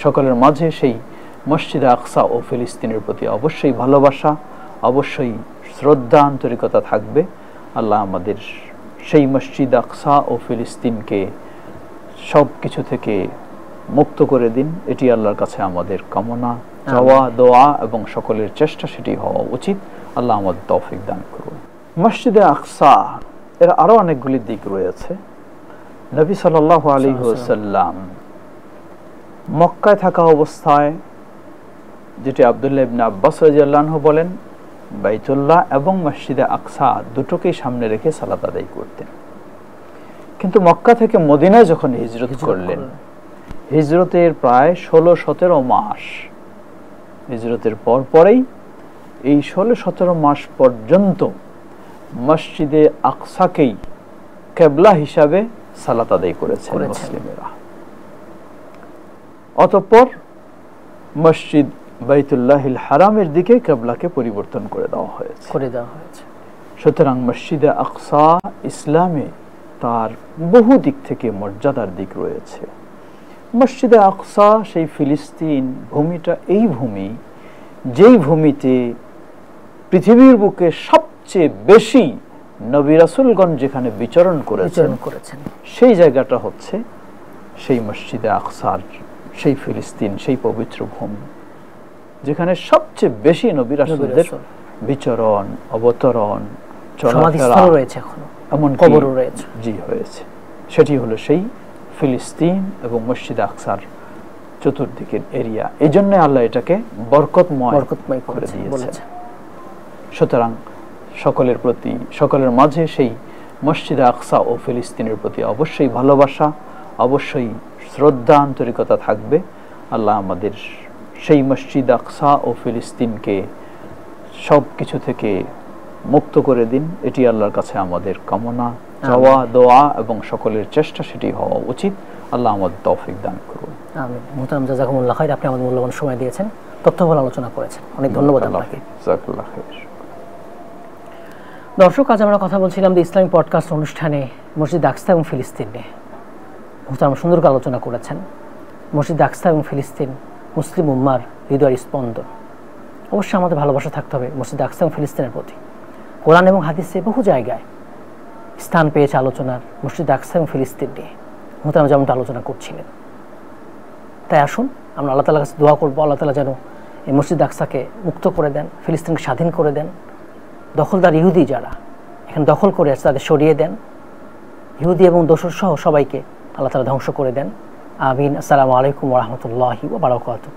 সকলের মাঝে সেই মসজিদে আকসা ও ফিলিস্তিনের প্রতি অবশ্যই ভালোবাসা, অবশ্যই শ্রদ্ধা, আন্তরিকতা থাকবে। আল্লাহ আমাদের সেই মসজিদ আকসা ও ফিলিস্তিনকে সব কিছু থেকে মুক্ত করে দিন। এটি আল্লাহর কাছে আমাদের কামনা, চাওয়া, দোয়া এবং সকলের চেষ্টা সেটি হওয়া উচিত। আল্লাহ আমাদের তৌফিক দান করুন। মসজিদে আকসা এর আরো অনেকগুলি দিক রয়েছে। নবী সাল্লাল্লাহু আলাইহি ওয়াসাল্লাম মক্কায় থাকা অবস্থায়, যেটি আব্দুল্লাহ ইবনে আব্বাস রাদিয়াল্লাহু আনহু বলেন, বাইতুল্লাহ এবং মসজিদে আকসা দুটোকেই সামনে রেখে সালাত আদায় করতেন। কিন্তু মক্কা থেকে মদিনায় যখন হিজরত করলেন, হিজরতের প্রায় 16-17 মাস, হিজরতের পরেই এই 16-17 মাস পর্যন্ত মসজিদে আকসাকেই কিবলা হিসাবে সালাত আদায় করেছেন মুসলিমেরা। অতঃপর মসজিদ বাইতুল্লাহিল হারামের দিকে কিবলাকে পরিবর্তন করে দেওয়া হয়েছে। সুতরাং মসজিদে আকসা ইসলামে তার বহু দিক থেকে মর্যাদার দিক রয়েছে। মসজিদে আকসা সেই ফিলিস্তিন ভূমিটা এই ভূমি, যেই ভূমিতে পৃথিবীর বুকে সবচেয়ে বেশি নবী রাসূলগণ যেখানে বিচরণ করেছেন, সেই জায়গাটা হচ্ছে সেই মসজিদে আকসার সেই ফিলিস্তিন, সেই পবিত্র ভূমি যেখানে সবচেয়ে বেশি নবী রাসূলদের বিচরণ, অবতরণ, চলাফেরা রয়েছে, এমন কবরও রয়েছে। জি, হয়েছে। সেটি হলো সেই ফিলিস্তিন এবং মসজিদ আকসার চতুর্দিকের এরিয়া। এই জন্য আল্লাহ এটাকে বরকতময় করে দিয়েছেন। সুতরাং সকলের প্রতি, সকলের মাঝে সেই মসজিদ আকসা ও ফিলিস্তিনের প্রতি অবশ্যই ভালোবাসা, অবশ্যই শ্রদ্ধা, আন্তরিকতা থাকবে। আল্লাহ আমাদের সেই মসজিদ আকসা ও ফিলিস্তিনকে সব কিছু থেকে মুক্ত করে দিন। এটি আল্লাহর কাছে আমাদের কামনা, চাওয়া, দোয়া এবং সকলের চেষ্টা সেটি হওয়া উচিত। আল্লাহ আমাদের তৌফিক দান করুন। আমিন। মুহতারাম, জাযাকুমুল্লাহ খাইর। আপনি আমাদের মূল্যবান সময় দিয়েছেন, তথ্যবহুল আলোচনা করেছেন, অনেক ধন্যবাদ আপনাকে। জাযাকুল্লাহ খাইর। দর্শক, আজ আমরা কথা বলছিলাম দি ইসলামিক পডকাস্ট অনুষ্ঠানে মসজিদ আকসা এবং ফিলিস্তিন নিয়ে। মুহতারাম সুন্দর আলোচনা করেছেন। মসজিদ আকসা এবং ফিলিস্তিন মুসলিম উম্মার হৃদয়ের স্পন্দন। অবশ্যই আমাদের ভালোবাসা থাকতে হবে মসজিদ আকসা এবং ফিলিস্তিনের প্রতি। কোরআন এবং হাদিসে বহু জায়গায় স্থান পেয়েছে আলোচনার মসজিদ আকসা এবং ফিলিস্তিন নিয়ে। মুহতারাম যেমনটা আলোচনা করছিলেন। তাই আসুন আমরা আল্লাহ তাআলার কাছে দোয়া করবো, আল্লাহ তাআলা যেন এই মসজিদ আকসাকে মুক্ত করে দেন, ফিলিস্তিনকে স্বাধীন করে দেন। দখলদার ইহুদি যারা এখানে দখল করে আছে তাদের সরিয়ে দেন। ইহুদি এবং দোসর সহ সবাইকে আল্লাহ তাআলা ধ্বংস করে দেন। আমিন। আসসালামু আলাইকুম ওয়া রাহমাতুল্লাহি ওয়া বারাকাতুহু।